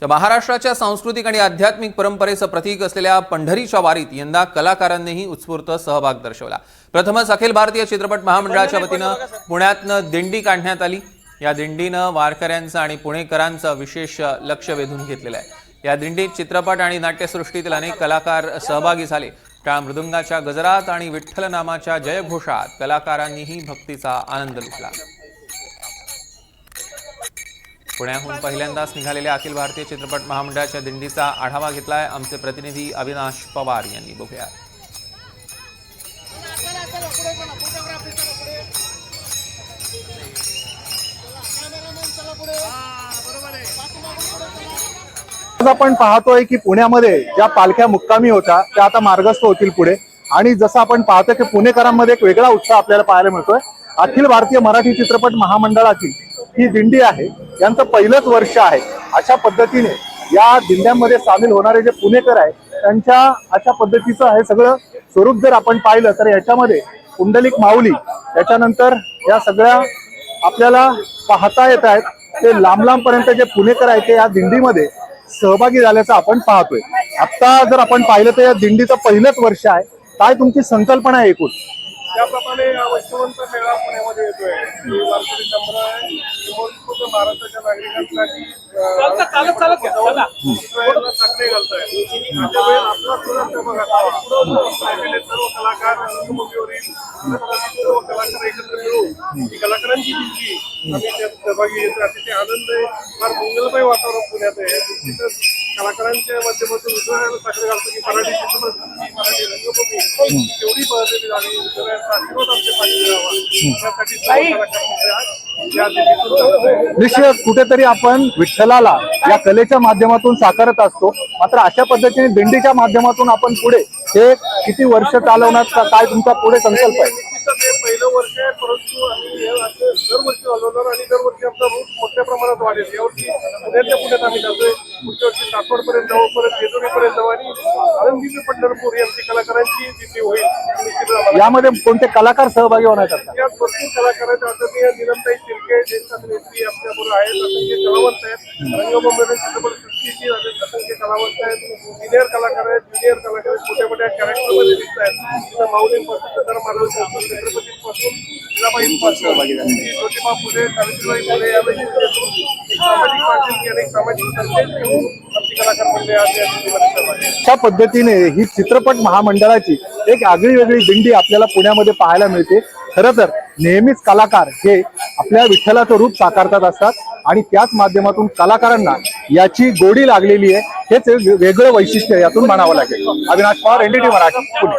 तर महाराष्ट्राच्या सांस्कृतिक आणि आध्यात्मिक परंपरेचं प्रतीक असलेल्या पंढरीच्या वारीत यंदा कलाकारांनीही उत्स्फूर्त सहभाग दर्शवला। प्रथमच अखिल भारतीय चित्रपट महामंडळाच्या वतीनं पुण्यातनं दिंडी काढण्यात आली। या दिंडीनं वारकऱ्यांचं आणि पुणेकरांचं विशेष लक्ष वेधून घेतलेलं आहे। या दिंडीत चित्रपट आणि नाट्यसृष्टीतील अनेक कलाकार सहभागी झाले। टाळ मृदुंगाच्या गजरात आणि विठ्ठल नामाच्या जयघोषात कलाकारांनीही भक्तीचा आनंद लुटला। पुण्याहून पहिल्यांदाच निघालेल्या अखिल भारतीय चित्रपट महामंडळाच्या दिंडीचा आढावा घेतलाय आमचे प्रतिनिधी अविनाश पवार यांनी। बघूया। आपण पाहतोय की पुण्यामध्ये ज्या पालख्या मुक्कामी होत्या त्या आता मार्गस्थ होतील पुढे, आणि जसं आपण पाहतोय की पुणेकरांमध्ये एक वेगळा उत्साह आपल्याला पाहायला मिळतोय। अखिल भारतीय मराठी चित्रपट महामंडळाची ही दिंडी आहे, यांचं पहिलंच वर्ष आहे। अशा पद्धतीने या दिंड्यांमध्ये सामील होणारे जे पुणेकर आहे त्यांच्या अशा पद्धतीचं हे सगळं स्वरूप जर आपण पाहिलं तर याच्यामध्ये पुंडलिक माऊली, त्याच्यानंतर या सगळ्या आपल्याला पाहता येत आहेत ते लांब लांबपर्यंत जे पुणेकर आहेत ते या दिंडीमध्ये सहभागी झाल्याचं आपण पाहतोय। आता जर आपण पाहिलं तर या दिंडीचं पहिलंच वर्ष आहे। काय तुमची संकल्पना आहे एकूण? त्याप्रमाणे वैष्णवंत मेळा पुण्यामध्ये येतोय। वारकरी संप्रदाय महाराष्ट्राच्या नागरिकांसाठी साखळे घालताय। आपला सुद्धा सहभाग असावा। सर्व कलाकार रंगभूमीवरील सर्व कलाकार एकत्र मिळून ही कलाकारांची दिंडी आम्ही त्यात सहभागी येतो। अतिशय आनंद आहे। फार मंगलमय वातावरण पुण्यात आहे। तिथं कलाकारांच्या माध्यमातून विठुरायाला साखळे घालतो की मराठी चित्रपट मराठी रंगभूमी तेवढी बळकटी झाली। आशीर्वाद आमच्या पाठीशी राहावा त्यासाठी निश्चित कुठेतरी आपण विठ्ठलाला या कलेच्या माध्यमातून साकारत असतो, मात्र अशा पद्धतीने दिंडीच्या माध्यमातून आपण पुढे हे किती वर्ष चालवण्याचा काय तुमचा पुढे संकल्प आहे? ते पहिलं वर्ष आहे, परंतु आम्ही दरवर्षी चालवणार आणि दरवर्षी आमचा रूट मोठ्या प्रमाणात वाढेल। यावर्षी पुण्यातल्या पुण्यात आम्ही जातोय, पुढच्या वर्षी सासवडपर्यंत जाऊ, परत जेजुरीपर्यंत जाऊ आणि आळंदी पंढरपूर यांची कलाकारांची दिंडी होईल। यामध्ये कोणते कलाकार सहभागी होणार आहेत? यात भरपूर कलाकार आहेत। आदरणीय नीलमताई शिर्के ज्येष्ठ अभिनेत्री आपल्याबरोबर आहेत, असंख्य कलावंत आहेत। रंगभूमीवरील चित्रपट सृष्टीची असंख्य कलावंत आहेत। सिनियर कलाकार आहेत, ज्युनियर कलाकार आहेत, मोठ्या मोठ्या कॅरेक्टरमध्ये दिसत आहेत। तिथं माऊलींपासून तर छत्रपतींपासून जिजाबाईंपासून ज्योतिबा फुले, सावित्रीबाई फुले यापैकी सामाजिक माध्यम अनेक सामाजिक संदेश घेऊन आमची कलाकार मंडळी आज या दिंडीमध्ये सहभागी आहेत। अशा पद्धतीने ही चित्रपट महामंडळाची एक आगळी वेगळी दिंडी आपल्याला पुण्यामध्ये पाहायला मिळते। खरं तर नेहमीच कलाकार हे आपल्या विठ्ठलाचं रूप साकारतात असतात आणि त्याच माध्यमातून कलाकारांना याची गोडी लागलेली आहे। हेच वेगळं वैशिष्ट्य यातून म्हणावं लागेल। अविनाश पवार, NDTV मराठी, पुणे।